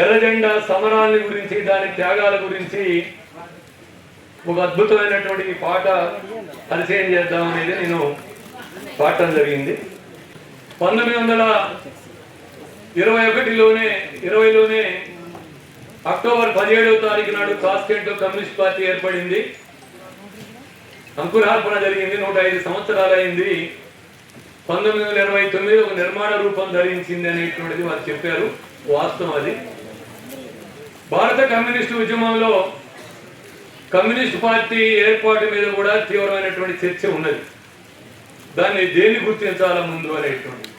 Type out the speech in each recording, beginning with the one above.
ఎర్రజెండా సమరాల గురించి దాని త్యాగాల గురించి ఒక అద్భుతమైనటువంటి పాట పరిచయం చేద్దాం అనేది నేను పాడటం జరిగింది. 1920లోనే అక్టోబర్ 17వ తారీఖు నాడు తాష్కెంట్లో కమ్యూనిస్ట్ పార్టీ ఏర్పడింది. అంకురార్పణ జరిగింది. 105 సంవత్సరాలు అయింది. 1929 ఒక నిర్మాణ రూపం ధరించింది అనేటువంటిది వారు చెప్పారు. వాస్తవం అది. భారత కమ్యూనిస్టు ఉద్యమంలో కమ్యూనిస్ట్ పార్టీ ఏర్పాటు మీద కూడా తీవ్రమైనటువంటి చర్చ ఉన్నది. దాన్ని దేన్ని గుర్తించాల ముందు అనేటువంటి.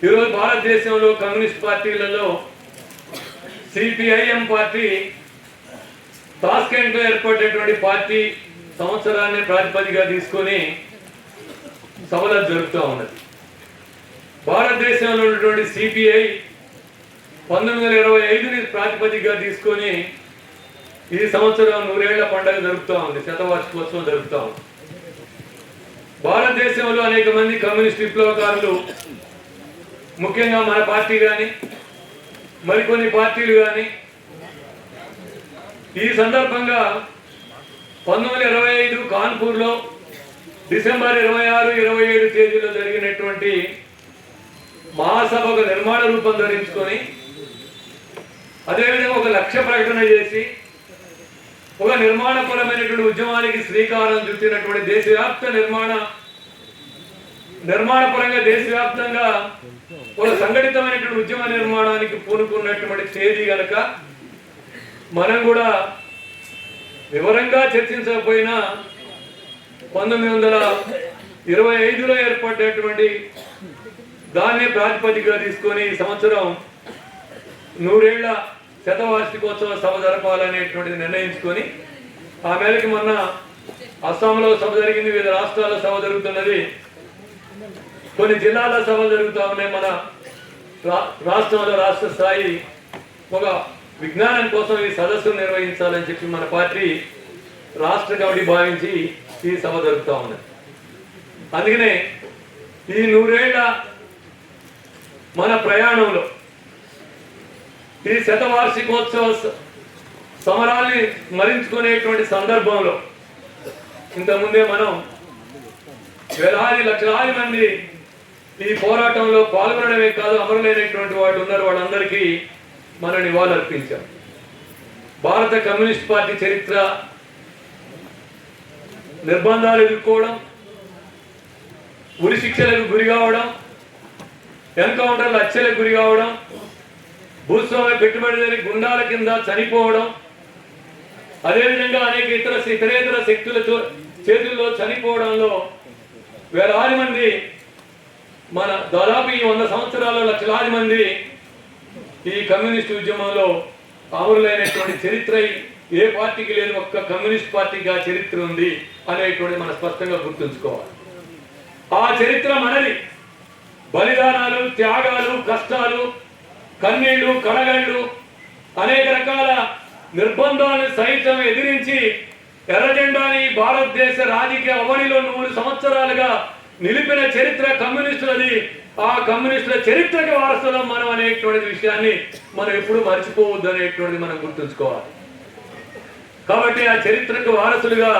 ఈరోజు భారతదేశంలో కమ్యూనిస్ట్ పార్టీలలో సిపిఐఎం పార్టీ తాష్కెంట్లో ఏర్పడేటువంటి పార్టీ సంవత్సరాన్ని ప్రాతిపదికగా తీసుకొని సభలు జరుపుతూ ఉన్నది. భారతదేశంలో ఉన్నటువంటి సిపిఐ 1925ని ప్రాతిపదికగా తీసుకొని ఈ సంవత్సరం 100 ఏళ్ల పండుగ జరుపుతూ ఉంది. శతవార్షికోత్సవం జరుపుతూ ఉంది. భారతదేశంలో అనేక మంది కమ్యూనిస్ట్ విప్లవకారులు, ముఖ్యంగా మన పార్టీ కానీ మరికొన్ని పార్టీలు కానీ ఈ సందర్భంగా 1925 కాన్పూర్లో డిసెంబర్ 26, 27 తేదీలో జరిగినటువంటి మహాసభకు నిర్మాణ రూపం ధరించుకొని అదేవిధంగా ఒక లక్ష్య ప్రకటన చేసి ఒక నిర్మాణపరమైనటువంటి ఉద్యమానికి శ్రీకారం చుట్టినటువంటి నిర్మాణపరంగా దేశవ్యాప్తంగా ఒక సంఘటితమైనటువంటి ఉద్యమ నిర్మాణానికి పూనుకున్నటువంటి తేదీ కనుక మనం కూడా వివరంగా చర్చించకపోయినా 1925లో ఏర్పడ్డటువంటి దాన్ని ప్రాతిపదికగా తీసుకొని ఈ సంవత్సరం 100 ఏళ్ల శతవార్షికోత్సవ సభ జరపాలనేటువంటిది నిర్ణయించుకొని ఆ మేరకు మొన్న అస్సాంలో సభ జరిగింది. వివిధ రాష్ట్రాల్లో సభ జరుగుతున్నది. కొన్ని జిల్లాల సభలు జరుగుతూ ఉన్నాయి. మన రాష్ట్రంలో రాష్ట్ర స్థాయి ఒక విజ్ఞానం కోసం ఈ సదస్సును నిర్వహించాలని చెప్పి మన పార్టీ రాష్ట్ర కమిటీ భావించి ఈ సభ జరుపుతూ ఉన్నది. అందుకనే ఈ 100 ఏళ్ల మన ప్రయాణంలో ఈ శతవార్షికోత్సవ సమరాల్ని స్మరించుకునేటువంటి సందర్భంలో ఇంతకుముందే మనం లక్షలాది మంది ఈ పోరాటంలో పాల్గొనడమే కాదు, అమరులైనటువంటి వాళ్ళు ఉన్నారు. వాళ్ళందరికీ మనం నివాళులర్పించాం. భారత కమ్యూనిస్ట్ పార్టీ చరిత్ర నిర్బంధాలు ఎదుర్కోవడం, ఉరి శిక్షలకు గురి కావడం, ఎన్కౌంటర్లు హత్యలకు గురి కావడం, భూస్వామ్య పెట్టుబడిదారి గుండాల కింద చనిపోవడం, అదేవిధంగా అనేక ఇతరేతర శక్తుల చేతుల్లో చనిపోవడంలో వేలాది మంది, మన దాదాపు ఈ 100 సంవత్సరాల్లో లక్షలాది మంది ఈ కమ్యూనిస్ట్ ఉద్యమంలో అమరులైనటువంటి చరిత్ర ఏ పార్టీకి లేదు. ఒక్క కమ్యూనిస్ట్ పార్టీకి ఆ చరిత్ర ఉంది అనేటువంటి మనం స్పష్టంగా గుర్తుంచుకోవాలి. ఆ చరిత్ర మనది. బలిదానాలు, త్యాగాలు, కష్టాలు, కన్నీళ్లు, కడగళ్ళు, అనేక రకాల నిర్బంధాలను సైతం ఎదిరించి ఎర్రజెండాని భారతదేశ రాజకీయ అవనిలో 100 సంవత్సరాలుగా నిలిపిన చరిత్ర కమ్యూనిస్టులది. ఆ కమ్యూనిస్టుల చరిత్రకి వారసులం మనం అనేటువంటి విషయాన్ని మనం ఎప్పుడు మర్చిపోవద్దు అనేటువంటిది మనం గుర్తుంచుకోవాలి. కాబట్టి ఆ చరిత్రకు వారసులుగా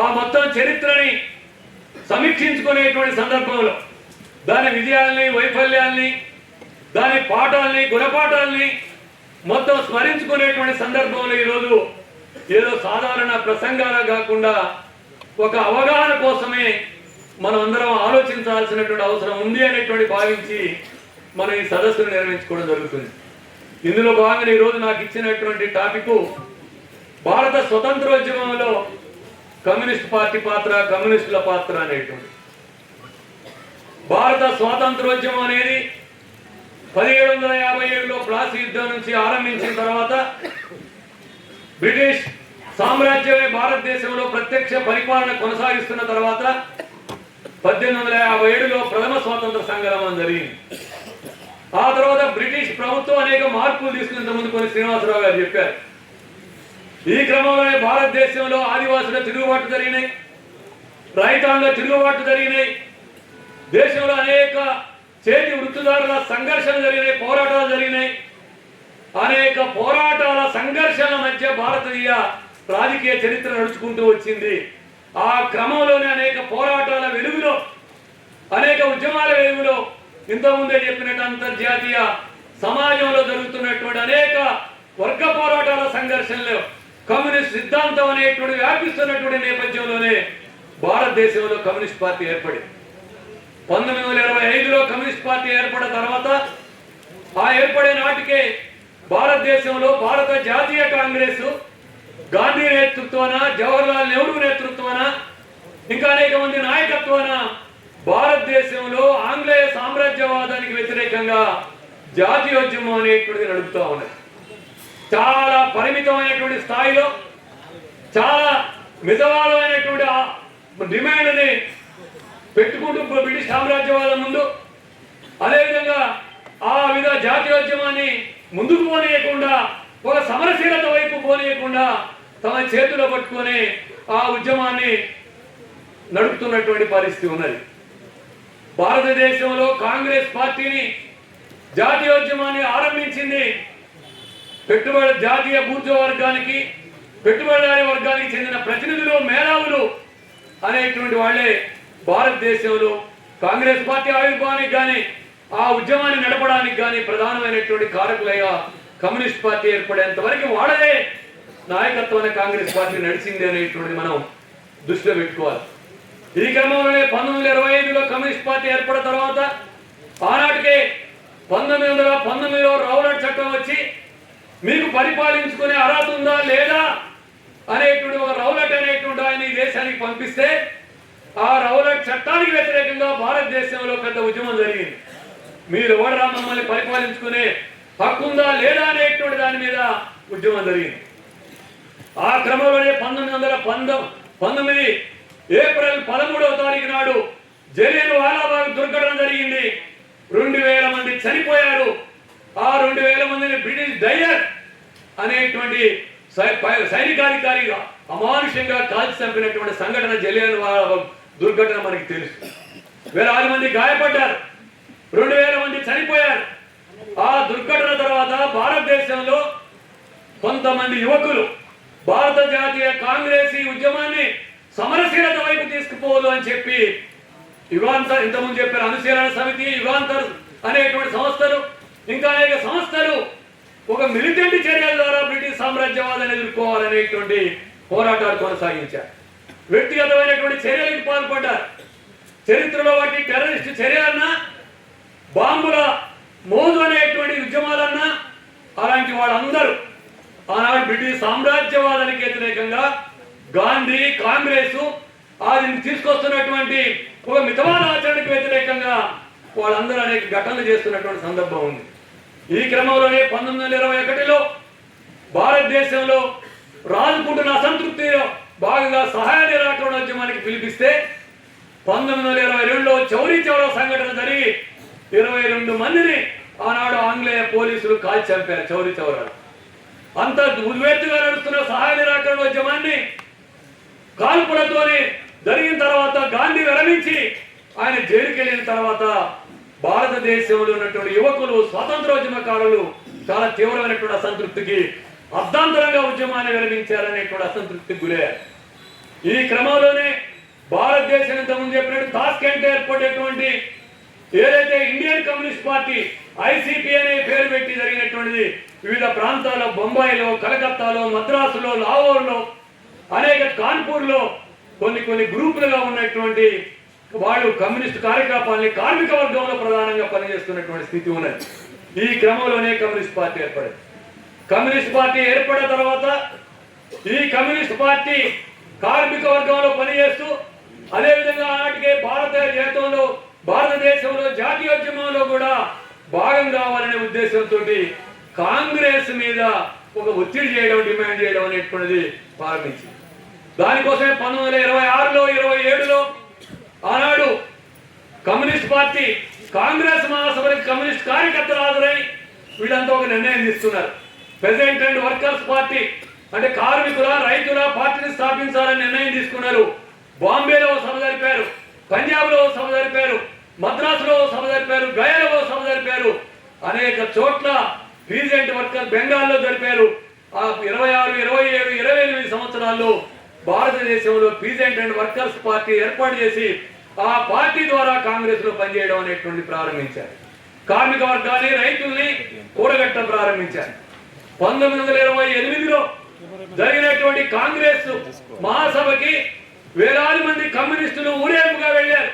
ఆ మొత్తం చరిత్రని సమీక్షించుకునేటువంటి సందర్భంలో దాని విజయాల్ని, వైఫల్యాల్ని, దాని పాఠాలని, గుణపాఠాలని మొత్తం స్మరించుకునేటువంటి సందర్భంలో ఈరోజు ఏదో సాధారణ ప్రసంగాలు కాకుండా ఒక అవగాహన కోసమే మనం అందరం ఆలోచించాల్సినటువంటి అవసరం ఉంది అనేటువంటి భావించి మనం ఈ సదస్సును నిర్వహించుకోవడం జరుగుతుంది. ఇందులో భాగంగా ఈరోజు నాకు ఇచ్చినటువంటి టాపిక్ భారత స్వతంత్రోద్యమంలో కమ్యూనిస్ట్ పార్టీ పాత్ర, కమ్యూనిస్టుల పాత్ర అనేటువంటి. భారత స్వాతంత్రోద్యమం అనేది 1757లో ప్లాసీ యుద్ధం నుంచి ఆరంభించిన తర్వాత బ్రిటిష్ సామ్రాజ్యమే భారతదేశంలో ప్రత్యక్ష పరిపాలన కొనసాగిస్తున్న తర్వాత 1857లో ప్రథమ స్వాతంత్ర సంగ్రామం జరిగింది. ఆ తర్వాత బ్రిటిష్ ప్రభుత్వం అనేక మార్పులు తీసుకునే ముందు కొన్ని శ్రీనివాసరావు గారు చెప్పారు. ఈ క్రమంలోనే భారతదేశంలో ఆదివాసుల తిరుగుబాటు జరిగినాయి, రైతాంగ తిరుగుబాటు జరిగినాయి, దేశంలో అనేక చేతి వృత్తిదారుల సంఘర్షణ జరిగినాయి, పోరాటాలు జరిగినాయి. అనేక పోరాటాల సంఘర్షణల మధ్య భారతీయ రాజకీయ చరిత్ర నడుచుకుంటూ వచ్చింది. ఆ క్రమంలోనే అనేక పోరాటాల వెలుగులో, అనేక ఉద్యమాల వెలుగులో, ఇంతకుముందే చెప్పినట్టు అంతర్జాతీయ సమాజంలో జరుగుతున్నటువంటి అనేక వర్గ పోరాటాల సంఘర్షణలో కమ్యూనిస్ట్ సిద్ధాంతం అనేటువంటి వ్యాపిస్తున్నటువంటి నేపథ్యంలోనే భారతదేశంలో కమ్యూనిస్ట్ పార్టీ ఏర్పడింది. 1925లో కమ్యూనిస్ట్ పార్టీ ఏర్పడిన తర్వాత ఆ ఏర్పడే నాటికే భారతదేశంలో భారత జాతీయ కాంగ్రెస్ గాంధీ నేతృత్వాన, జవహర్లాల్ నెహ్రూ నేతృత్వాన, ఇంకా అనేక మంది నాయకత్వాన భారతదేశంలో ఆంగ్లేయ సామ్రాజ్యవాదానికి వ్యతిరేకంగా జాతీయోద్యమం అనేటువంటిది నడుపుతూ ఉన్నది. చాలా పరిమితమైనటువంటి స్థాయిలో, చాలా మితవాదమైనటువంటి డిమాండ్ని పెట్టుకుంటూ బ్రిటిష్ సామ్రాజ్యవాదం ముందు, అదేవిధంగా ఆ విధ జాతీయోద్యమాన్ని ముందుకు పోనీయకుండా, ఒక సమరశీలత వైపు పోనీయకుండా తమ చేతిలో పట్టుకొని ఆ ఉద్యమాన్ని నడుపుతున్నటువంటి పరిస్థితి ఉన్నది. భారతదేశంలో కాంగ్రెస్ పార్టీని, జాతీయోద్యమాన్ని ఆరంభించింది జాతీయ బూర్జువా వర్గానికి, పెట్టుబడిదారీ వర్గానికి చెందిన ప్రతినిధులు, మేధావులు అనేటువంటి వాళ్ళే భారతదేశంలో కాంగ్రెస్ పార్టీ ఆవిర్భావానికి కానీ, ఆ ఉద్యమాన్ని నడపడానికి కానీ ప్రధానమైనటువంటి కారకులుగా కమ్యూనిస్ట్ పార్టీ ఏర్పడేంత వరకు వాళ్ళదే నాయకత్వాన్ని కాంగ్రెస్ పార్టీ నడిచింది అనేటువంటిది మనం దృష్టిలో పెట్టుకోవాలి. ఈ క్రమంలోనే 1925లో కమ్యూనిస్ట్ పార్టీ ఏర్పడిన తర్వాత ఆనాటికే 1919లో రౌలట్ చట్టం వచ్చి మీకు పరిపాలించుకునే అర్హత ఉందా లేదా అనేటువంటి ఒక రౌలట్ అనేటువంటి ఆయన ఈ దేశానికి పంపిస్తే ఆ రౌలట్ చట్టానికి వ్యతిరేకంగా భారతదేశంలో పెద్ద ఉద్యమం జరిగింది. మీరు ఎవడరా మమ్మల్ని పరిపాలించుకునే హక్కు ఉందా లేదా అనేటువంటి దాని మీద ఉద్యమం జరిగింది. ఆ క్రమంలోనే 1919 ఏప్రిల్ 13వ తారీఖు నాడు జలియన్ వాలాబాగ్ దుర్ఘటన జరిగింది. 2000 మంది చనిపోయారు. ఆ 2000 మందిని బ్రిటిష్ డయర్ అనేటువంటి సైనికాధికారిగా అమానుషంగా కాల్చి చంపినటువంటి సంఘటన జలియన్ వాలాబాగ్ దుర్ఘటన మనకి తెలుసు. వేలాది మంది గాయపడ్డారు, 2000 మంది చనిపోయారు. ఆ దుర్ఘటన తర్వాత భారతదేశంలో కొంతమంది యువకులు భారత జాతీయ కాంగ్రెస్ ఈ ఉద్యమాన్ని సమరశీలత వైపు తీసుకుపోవాలి అని చెప్పి యుగాంతర్, ఇంతకుముందు చెప్పారు అనుశీలన సమితి, యుగాంతర్ అనేటువంటి సంస్థలు, ఇంకా అనేక సంస్థలు ఒక మిలిటెంట్ చర్యల ద్వారా బ్రిటిష్ సామ్రాజ్యవాదాన్ని ఎదుర్కోవాలనేటువంటి పోరాటాలు కొనసాగించారు. వ్యక్తిగతమైనటువంటి చర్యలకు పాల్పడ్డారు. చరిత్రలో వాటి టెర్రరిస్ట్ చర్యలన్నా, బాంబుల మోజు అనేటువంటి ఉద్యమాలన్నా, అలాంటి వాళ్ళందరూ ఆనాడు బ్రిటిష్ సామ్రాజ్యవాదానికి వ్యతిరేకంగా గాంధీ, కాంగ్రెస్ అది తీసుకొస్తున్నటువంటి ఒక మితవాద ఆచరణకు వ్యతిరేకంగా వాళ్ళందరూ అనేక ఘటనలు చేస్తున్నటువంటి సందర్భం ఉంది. ఈ క్రమంలోనే 1921లో భారతదేశంలో రాజుకుంటున్న అసంతృప్తిలో భాగంగా సహాయ నిరాకరణ ఉద్యమానికి పిలిపిస్తే 1922లో చౌరీ చౌరా సంఘటన జరిగి 22 మందిని ఆనాడు ఆంగ్లేయ పోలీసులు కాల్చి చంపారు చౌరీ చౌరాలు. అంత ఉద్వేత్తుగా నడుస్తున్న సహాయ నిరాకరణ ఉద్యమాన్ని కాల్పులతోనే జరిగిన తర్వాత గాంధీ విరమించి ఆయన జైలుకి వెళ్ళిన తర్వాత భారతదేశంలో ఉన్నటువంటి యువకులు, స్వాతంత్రోద్యమకారులు చాలా తీవ్రమైనటువంటి అసంతృప్తికి, అర్ధాంతరంగా ఉద్యమాన్ని విరమించారనేటువంటి అసంతృప్తికి గురయ్యారు. ఈ క్రమంలోనే భారతదేశం ఇంతకుముందు చెప్పినట్టు తాష్కెంట్ ఏర్పడేటువంటి ఏదైతే ఇండియన్ కమ్యూనిస్ట్ పార్టీ ఐసిపి అనే పేరు పెట్టి జరిగినటువంటిది వివిధ ప్రాంతాల్లో, బొంబాయిలో, కలకత్తాలో, మద్రాసులో, లాహోర్లో, అనేక కాన్పూర్లో కొన్ని గ్రూపులుగా ఉన్నటువంటి వాళ్ళు కమ్యూనిస్ట్ కార్యకలాపాలని కార్మిక వర్గంలో ప్రధానంగా పనిచేస్తున్నటువంటి స్థితి ఉన్నది. ఈ క్రమంలోనే కమ్యూనిస్ట్ పార్టీ ఏర్పడింది. కమ్యూనిస్ట్ పార్టీ ఏర్పడిన తర్వాత ఈ కమ్యూనిస్ట్ పార్టీ కార్మిక వర్గంలో పనిచేస్తూ, అదేవిధంగా ఆనాటికే భారతదేశంలో జాతీయోద్యమంలో కూడా భాగం కావాలనే ఉద్దేశంతో కాంగ్రెస్ మీద ఒక ఒత్తిడి చేయడం, డిమాండ్ చేయడం అనేటువంటిది ప్రారంభించింది. దానికోసమే 1926లో 27లో ఆనాడు కమ్యూనిస్ట్ పార్టీ కాంగ్రెస్ మహాసభకి కమ్యూనిస్ట్ కార్యకర్తలు హాజరై వీళ్ళంతా ఒక నిర్ణయం తీసుకున్నారు. పెజెంట్ అండ్ వర్కర్స్ పార్టీ అంటే కార్మికుల, రైతుల పార్టీని స్థాపించాలని నిర్ణయం తీసుకున్నారు. బాంబేలో సభ జరిపారు, పంజాబ్లో సభ జరిపారు, మద్రాసులో సభ జరిపారు, గయాలో సభ జరిపారు. అనేక చోట్ల పీజెంట్ వర్కర్ బెంగాల్లో జరిపారు. ఆ 26, 27, 28 సంవత్సరాల్లో భారతదేశంలో పీజెంట్ అండ్ వర్కర్స్ పార్టీ ఏర్పాటు చేసి ఆ పార్టీ ద్వారా కాంగ్రెస్ లో పనిచేయడం అనేటువంటి ప్రారంభించారు. కార్మిక వర్గాన్ని, రైతుల్ని కూడగట్ట ప్రారంభించారు. 1928లో జరిగినటువంటి కాంగ్రెస్ మహాసభకి వేలాది మంది కమ్యూనిస్టులు ఊరేగింపుగా వెళ్ళారు.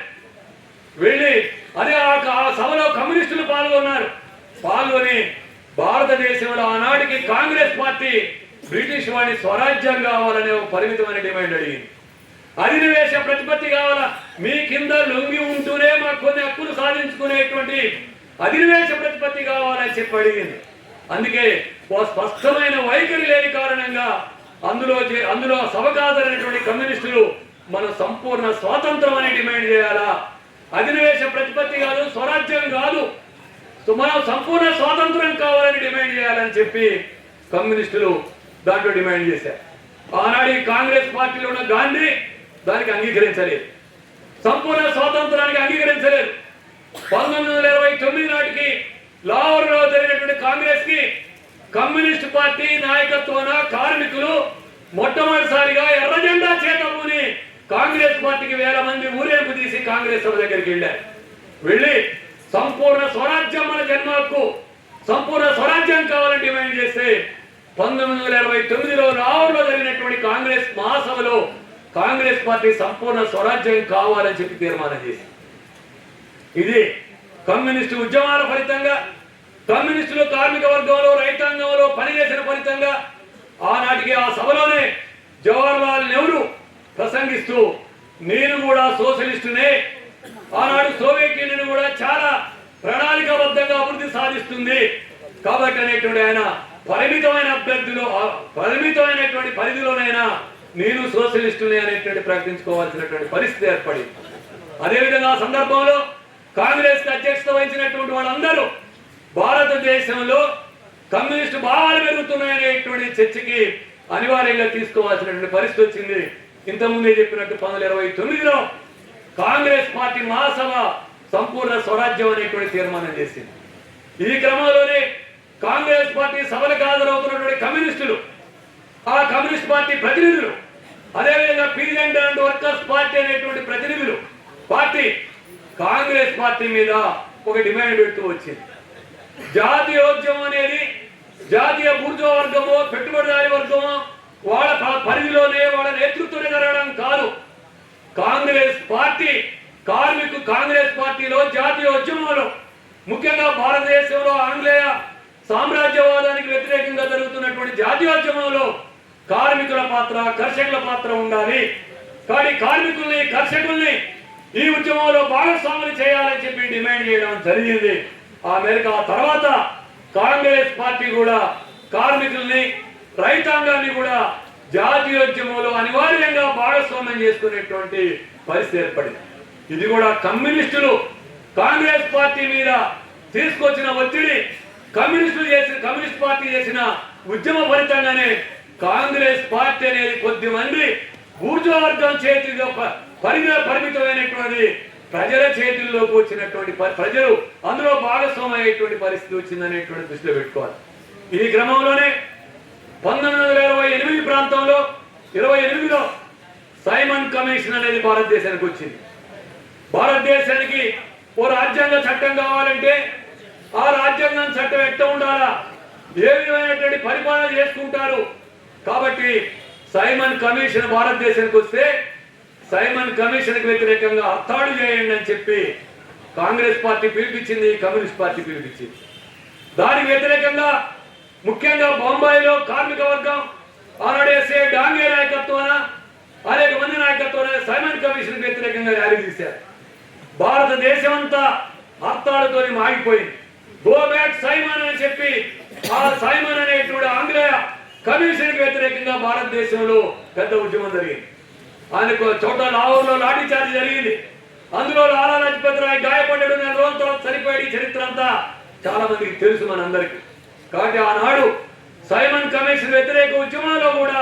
వెళ్ళి అదే ఆ సభలో కమ్యూనిస్టులు పాల్గొని భారతదేశంలో ఆనాటికి కాంగ్రెస్ పార్టీ బ్రిటిష్ వాడిని స్వరాజ్యం కావాలనే ఒక పరిమితమైన డిమాండ్ అడిగింది. అధినివేశ ప్రతిపత్తి కావాలా, మీ కింద లొంగి ఉంటూనే మాకు కొన్ని హక్కులు సాధించుకునేటువంటి అధినివేశ ప్రతిపత్తి కావాలని చెప్పి అడిగింది. అందుకే ఓ స్పష్టమైన వైఖరి లేని కారణంగా అందులో సభకాదరైనటువంటి కమ్యూనిస్టులు మనం సంపూర్ణ స్వాతంత్రం అని డిమాండ్ చేయాలా, అధినివేశ ప్రతిపత్తి కాదు, స్వరాజ్యం కాదు, మనం సంపూర్ణ స్వాతంత్రం కావాలని డిమాండ్ చేయాలని చెప్పి కమ్యూనిస్టులు దాంట్లో డిమాండ్ చేశారు. ఆనాడు కాంగ్రెస్ పార్టీలో ఉన్న గాంధీ దానికి అంగీకరించలేదు, సంపూర్ణ స్వాతంత్రానికి అంగీకరించలేదు. 1929 నాటికి లాహోర్లో జరిగినటువంటి కాంగ్రెస్ కి కమ్యూనిస్ట్ పార్టీ నాయకత్వాన కార్మికులు మొట్టమొదటిసారిగా ఎర్ర జెండా చేతబూని కాంగ్రెస్ పార్టీకి వేల మంది ఊరేగింపు తీసి కాంగ్రెస్ సభ దగ్గరికి వెళ్ళారు. వెళ్ళి సంపూర్ణ స్వరాజ్యం, మన జన్మ హక్కు, సంపూర్ణ స్వరాజ్యం కావాలని డిమాండ్ చేస్తే 1929లో లాహోర్లో జరిగినటువంటి కాంగ్రెస్ మహాసభలో కాంగ్రెస్ పార్టీ సంపూర్ణ స్వరాజ్యం కావాలని చెప్పి తీర్మానం చేసింది. ఇది కమ్యూనిస్టు ఉద్యమాల ఫలితంగా, కమ్యూనిస్టులు కార్మిక వర్గంలో, రైతాంగంలో పనిచేసిన ఫలితంగా ఆనాటికి ఆ సభలోనే జవహర్లాల్ నెహ్రూ ప్రసంగిస్తూ నేను కూడా సోషలిస్టునే, ఆనాడు సోవియట్ యూనియన్ కూడా చాలా ప్రణాళికాబద్ధంగా అభివృద్ధి సాధిస్తుంది కాబట్టి అనేటువంటి ఆయన పరిమితమైనటువంటి పరిధిలోనైనా నేను సోషలిస్టునే అనేటువంటి ప్రకటించుకోవాల్సినటువంటి పరిస్థితి ఏర్పడింది. అదేవిధంగా ఆ సందర్భంలో కాంగ్రెస్ అధ్యక్షత వహించినటువంటి వాళ్ళందరూ భారతదేశంలో కమ్యూనిస్టు భావాలు పెరుగుతున్నాయనేటువంటి చర్చకి అనివార్యంగా తీసుకోవాల్సినటువంటి పరిస్థితి వచ్చింది. ఇంతకుముందే చెప్పినట్టు 1929లో కాంగ్రెస్ పార్టీ మహాసభ సంపూర్ణ స్వరాజ్యం అనేటువంటి తీర్మానం చేసింది. ఈ క్రమంలోనే కాంగ్రెస్ పార్టీ సభలకు హాజరవుతున్నటువంటి కమ్యూనిస్టులు, ఆ కమ్యూనిస్ట్ పార్టీ ప్రతినిధులు, అదేవిధంగా పీజెంట్ అండ్ వర్కర్స్ పార్టీ అనేటువంటి ప్రతినిధులు కాంగ్రెస్ పార్టీ మీద ఒక డిమాండ్ పెడుతూ వచ్చింది. జాతీయోద్యమం అనేది జాతీయ బూర్జువా వర్గమో పెట్టుబడిదారి వర్గమో వాళ్ళ పరిధిలోనే వాళ్ళ నేతృత్వంలో జరగడం కాదు. కాంగ్రెస్ పార్టీ కాంగ్రెస్ పార్టీలో జాతీయోద్యమంలో ముఖ్యంగా భారతదేశంలో ఆంగ్లేయ సామ్రాజ్యవాదానికి వ్యతిరేకంగా జరుగుతున్నటువంటి జాతీయోద్యమంలో కార్మికుల పాత్ర, కర్షకుల పాత్ర ఉండాలి. కానీ కార్మికుల్ని, కర్షకుల్ని ఈ ఉద్యమంలో భాగస్వాములు చేయాలని చెప్పి డిమాండ్ చేయడం జరిగింది. ఆ మేరకు ఆ తర్వాత కాంగ్రెస్ పార్టీ కూడా కార్మికుల్ని, రైతాంగాన్ని కూడా జాతీయోద్యమంలో అనివార్యంగా భాగస్వామ్యం చేసుకునేటువంటి పరిస్థితి ఏర్పడింది. ఇది కూడా కమ్యూనిస్టులు కాంగ్రెస్ పార్టీ మీద తీసుకొచ్చిన ఒత్తిడి, కమ్యూనిస్ట్ పార్టీ చేసిన ఉద్యమ ఫలితంగానే కాంగ్రెస్ పార్టీ అనేది కొద్ది మంది బూర్జువా వర్గం చేతిలో పరిమితమైనటువంటి ప్రజల చేతుల్లోకి వచ్చినటువంటి ప్రజలు అందులో భాగస్వామ్యమైనటువంటి పరిస్థితి వచ్చిందనేటువంటి దృష్టిలో పెట్టుకోవాలి. ఈ క్రమంలోనే 1928 ప్రాంతంలో 28లో సైమన్ కమిషన్ అనేది భారతదేశానికి వచ్చింది. భారతదేశానికి ఓ రాజ్యాంగ చట్టం కావాలంటే ఆ రాజ్యాంగం చట్టం ఎట్లా ఉండాలా, ఏ విధమైనటువంటి పరిపాలన చేసుకుంటారు. కాబట్టి సైమన్ కమిషన్ భారతదేశానికి వస్తే సైమన్ కమిషన్ కి వ్యతిరేకంగా హత్తాడు చేయండి అని చెప్పి కాంగ్రెస్ పార్టీ పిలిపించింది, కమ్యూనిస్ట్ పార్టీ పిలిపించింది. దానికి వ్యతిరేకంగా ముఖ్యంగా బొంబాయిలో కార్మిక వర్గం ఆనాడు ఎస్ఏ డాంగే నాయకత్వాన అనేక మంది నాయకత్వాన సైమన్ కమిషన్ వ్యతిరేకంగా ర్యాలీ తీశారు. భారతదేశం అంతా హత్తాడుతో మాగిపోయింది. గో బ్యాక్ సైమన్ అని చెప్పి ఆ సైమన్ అనేటువంటి ఆంగ్లేయ కమిషన్ కి వ్యతిరేకంగా భారతదేశంలో పెద్ద ఉద్యమం జరిగింది. ఆయనకు చోట లాహోర్లో లాఠీ చార్జ్ జరిగింది. అందులో లాలా లజపత్ రాయ్ గాయపడ్డాడు, 4 రోజుల తర్వాత చనిపోయాడు. చరిత్ర అంతా చాలా మందికి తెలుసు మనందరికీ. కాబట్టి ఆనాడు సైమన్ కమిషన్ వ్యతిరేక ఉద్యమంలో కూడా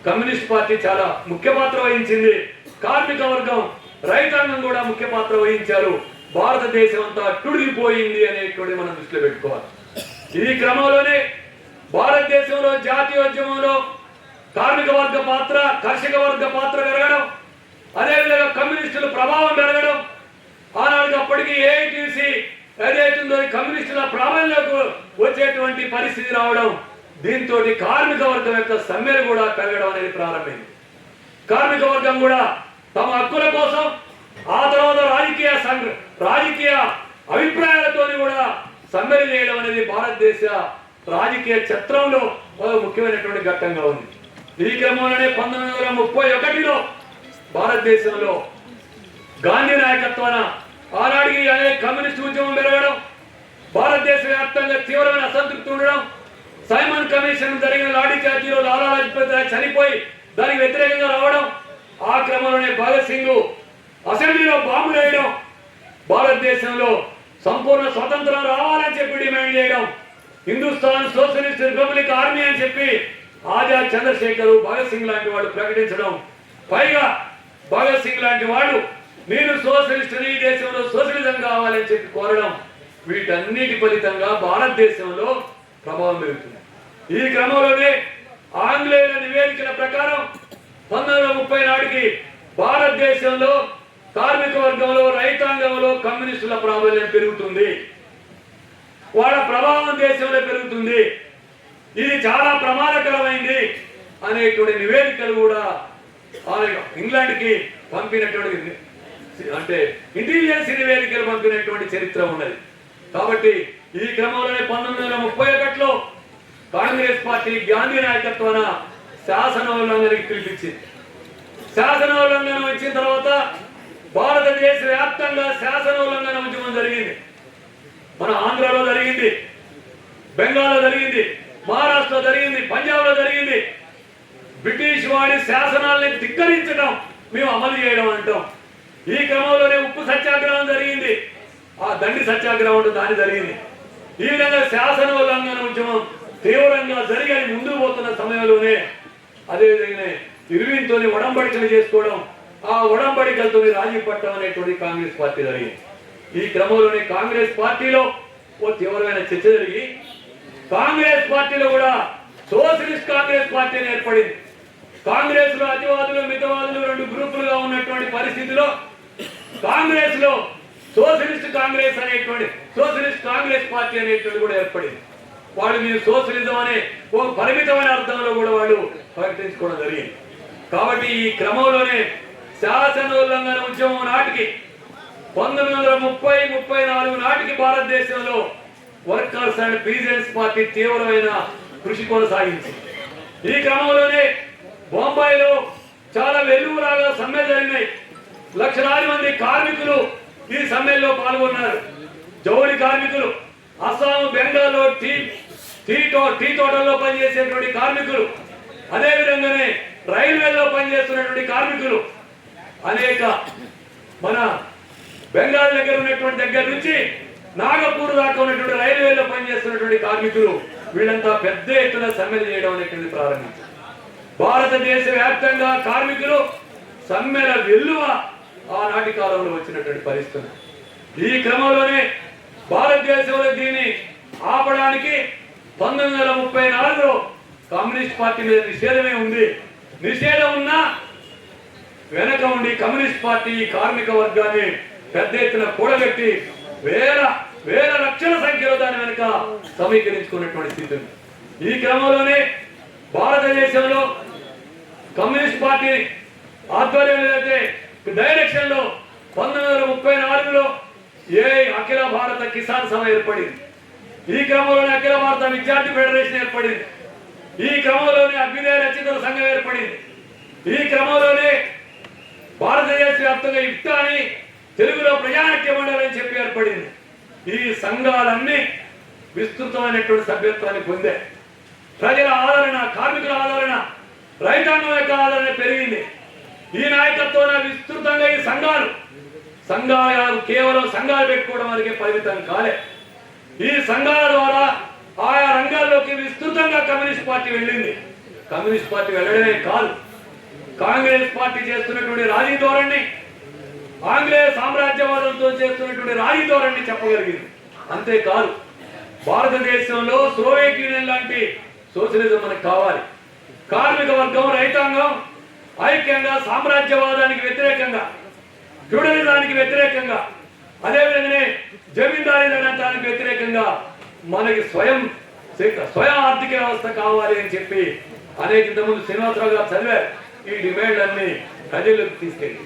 కమ్యూనిస్ట్ పార్టీ చాలా ముఖ్య పాత్ర వహించింది. కార్మిక వర్గం, రైతాంగం కూడా ముఖ్య పాత్ర వహించారు. భారతదేశం అంతా టుడిగిపోయింది అనేటువంటి మనం దృష్టిలో పెట్టుకోవాలి. ఈ క్రమంలోనే భారతదేశంలో జాతీయోద్యమంలో కార్మిక వర్గ పాత్ర, కర్షక వర్గ పాత్ర పెరగడం, అదేవిధంగా కమ్యూనిస్టుల ప్రభావం పెరగడం, ఆనాడు అప్పటికి ఏఐటీసీ ఏదైతుందో కమ్యూనిస్టుల ప్రాబల్యంలోకి వచ్చేటువంటి పరిస్థితి రావడం, దీంతో కార్మిక వర్గం యొక్క సమ్మెలు కూడా పెరగడం అనేది ప్రారంభమైంది. కార్మిక వర్గం కూడా తమ హక్కుల కోసం, ఆ తర్వాత రాజకీయ అభిప్రాయాలతో కూడా సమ్మెలు చేయడం అనేది భారతదేశ రాజకీయ చట్రంలో ముఖ్యమైనటువంటి ఘట్టంగా ఉంది. ఈ క్రమంలోనే 1931లో భారతదేశంలో గాంధీ నాయకత్వాన ఆనాడికి అనేక కమ్యూనిస్ట్ ఉద్యమం పెరగడం, భారతదేశ వ్యాప్తంగా తీవ్రమైన అసంతృప్తి ఉండడం, సైమన్ కమిషన్ జరిగిన లాఠీ చార్జీలో లాలా లజపత్ రాయ్ చనిపోయి దానికి వ్యతిరేకంగా రావడం, ఆ క్రమంలోనే భగత్ సింగ్ అసెంబ్లీలో బాంబులు వేయడం, భారతదేశంలో సంపూర్ణ స్వతంత్రం రావాలని చెప్పి డిమాండ్ చేయడం, హిందుస్థాన్ సోషలిస్ట్ రిపబ్లిక్ ఆర్మీ అని చెప్పి ఆజాద్ చంద్రశేఖర్, భగత్ సింగ్ లాంటి వాళ్ళు ప్రకటించడం, పైగా భగత్ సింగ్ లాంటి వాడు నేను సోషలిస్ట్, ఈ దేశంలో సోషలిజం కావాలని చెప్పి కోరడం, వీటన్నిటి ఫలితంగా భారతదేశంలో ప్రభావం పెరుగుతుంది. ఈ క్రమంలోనే ఆంగ్లేయుల నివేదికల ప్రకారం 1930 నాటికి భారతదేశంలో కార్మిక వర్గంలో, రైతాంగంలో కమ్యూనిస్టుల ప్రాబల్యం పెరుగుతుంది, వాళ్ళ ప్రభావం దేశంలో పెరుగుతుంది, ఇది చాలా ప్రమాదకరమైంది అనేటువంటి నివేదికలు కూడా ఇంగ్లాండ్కి పంపినటువంటి, అంటే ఇంటెలిజెన్స్ నివేదికలు పంపినటువంటి చరిత్ర ఉన్నది. కాబట్టి ఈ క్రమంలోనే 1931లో కాంగ్రెస్ పార్టీ గాంధీ నాయకత్వాన శాసనోల్లంఘనకి పిలిపించింది. శాసనోల్లంఘన వచ్చిన తర్వాత భారతదేశ వ్యాప్తంగా శాసనోల్లంఘన ఉద్యమం జరిగింది. మన ఆంధ్రాలో జరిగింది, బెంగాల్లో జరిగింది, మహారాష్ట్రలో జరిగింది, పంజాబ్లో జరిగింది. బ్రిటిష్ వాడి శాసనాలని ధిక్కరించడం, మేము అమలు చేయడం అంటాం. ఈ క్రమంలోనే ఉప్పు సత్యాగ్రహం జరిగింది, ఆ దండి సత్యాగ్రహం దాని జరిగింది. ఈ విధంగా శాసనోల్లంఘన ఉద్యమం తీవ్రంగా జరిగి ముందుకు పోతున్న సమయంలోనే అదేవిధంగా ఇర్విన్తో ఒడంబడికలు చేసుకోవడం, ఆ ఒడంబడికలతో రాజీ పట్టడం అనేటువంటి కాంగ్రెస్ పార్టీ జరిగింది. ఈ క్రమంలోనే కాంగ్రెస్ పార్టీలో ఓ తీవ్రమైన చర్చ జరిగి కాంగ్రెస్ పార్టీలో కూడా సోషలిస్ట్ కాంగ్రెస్ పార్టీ ఏర్పడింది. కాంగ్రెస్ లో అతివాదులు, మితవాదులు రెండు గ్రూపులుగా ఉన్నటువంటి పరిస్థితిలో కాంగ్రెస్ లో సోషలిస్ట్ కాంగ్రెస్ పార్టీ అనేటువంటి కూడా ఏర్పడింది. వాళ్ళు మీరు సోషలిజం అనే ఓ పరిమితమైన అర్థంలో కూడా వాళ్ళు ప్రకటించుకోవడం జరిగింది. కాబట్టి ఈ క్రమంలోనే శాసనోల్లంఘన ఉద్యమం నాటికి 1930-34 నాటికి భారతదేశంలో వర్కర్స్ అండ్ పీజెంట్స్ పార్టీ తీవ్రమైన కృషి కొనసాగించింది. ఈ క్రమంలోనే బొంబాయిలో చాలా వెల్లువరాగా సమ్మె జరిగినాయి. లక్షలాది మంది కార్మికులు ఈ సమ్మెల్లో పాల్గొన్నారు. జౌళి కార్మికులు, అస్సాం, బెంగాల్లో టీ తోటల్లో పనిచేసేటువంటి కార్మికులు, అదేవిధంగానే రైల్వేల్లో పనిచేస్తున్నటువంటి కార్మికులు, అనేక మన బెంగాల్ దగ్గర నుంచి నాగపూర్ దాకా ఉన్నటువంటి రైల్వేలో పనిచేస్తున్నటువంటి కార్మికులు, వీళ్ళంతా పెద్ద ఎత్తున సమ్మెలు చేయడం అనేటువంటి ప్రారంభించారు. భారతదేశ వ్యాప్తంగా కార్మికులు సమ్మెల వెల్లువ ఆనాటి కాలంలో వచ్చినటువంటి పరిస్థితి. ఈ క్రమంలోనే భారతదేశంలో దీన్ని ఆపడానికి 1934లో కమ్యూనిస్ట్ పార్టీ మీద నిషేధమే ఉంది. నిషేధం ఉన్నా వెనక ఉండి కమ్యూనిస్ట్ పార్టీ కార్మిక వర్గాన్ని పెద్ద ఎత్తున కూడగట్టి వేల లక్షల సంఖ్యలో దాని వెనుక సమీకరించుకున్నటువంటి స్థితి ఉంది. ఈ క్రమంలోనే భారతదేశంలో కమ్యూనిస్ట్ పార్టీ ఆధ్వర్యంలో అయితే డైరెక్షన్ లో 1934లో అఖిల భారత కిసాన్ సభ ఏర్పడింది. ఈ క్రమంలోనే అఖిల భారత విద్యార్థి ఫెడరేషన్ ఏర్పడింది. ఈ క్రమంలోనే అభ్యుదయ రచయితల సంఘం ఏర్పడింది. ఈ క్రమంలోనే భారతదేశ వ్యాప్తంగా ఇఫ్తా అని తెలుగులో ప్రజానాట్య మండలి అని చెప్పి ఏర్పడింది. ఈ సంఘాలన్నీ విస్తృతమైనటువంటి సభ్యత్వాన్ని పొందే ప్రజల ఆదరణ, కార్మికుల ఆదరణ, రైతాంగం యొక్క ఆదరణ పెరిగింది. ఈ నాయకత్వాన్ని విస్తృతంగా ఈ సంఘాలు కేవలం సంఘాలు పెట్టుకోవడం వరకే పరిమితం కాలే. ఈ సంఘాల ద్వారా ఆయా రంగాల్లోకి విస్తృతంగా కమ్యూనిస్ట్ పార్టీ వెళ్ళింది. కమ్యూనిస్ట్ పార్టీ వెళ్ళడమే కాదు, కాంగ్రెస్ పార్టీ చేస్తున్నటువంటి రాజీ ధోరణి, ఆంగ్లేయ సామ్రాజ్యవాదంతో చేస్తున్నటువంటి రాజీ ధోరణి చెప్పగలిగింది. అంతేకాదు భారతదేశంలో సోవియట్ యూనియన్ లాంటి సోషలిజం మనకు కావాలి. కార్మిక వర్గం, రైతాంగం ఐక్యంగా సామ్రాజ్యవాదానికి వ్యతిరేకంగా, ఫ్యూడలిజానికి వ్యతిరేకంగా, అదేవిధంగానే జమీందారీ ధనానికి వ్యతిరేకంగా మనకి స్వయం ఆర్థిక వ్యవస్థ కావాలి అని చెప్పి అనేక ఇంతకుముందు శ్రీనివాసరావు గారు చదివారు. ఈ డిమాండ్లన్నీ ప్రజలకు తీసుకెళ్ళి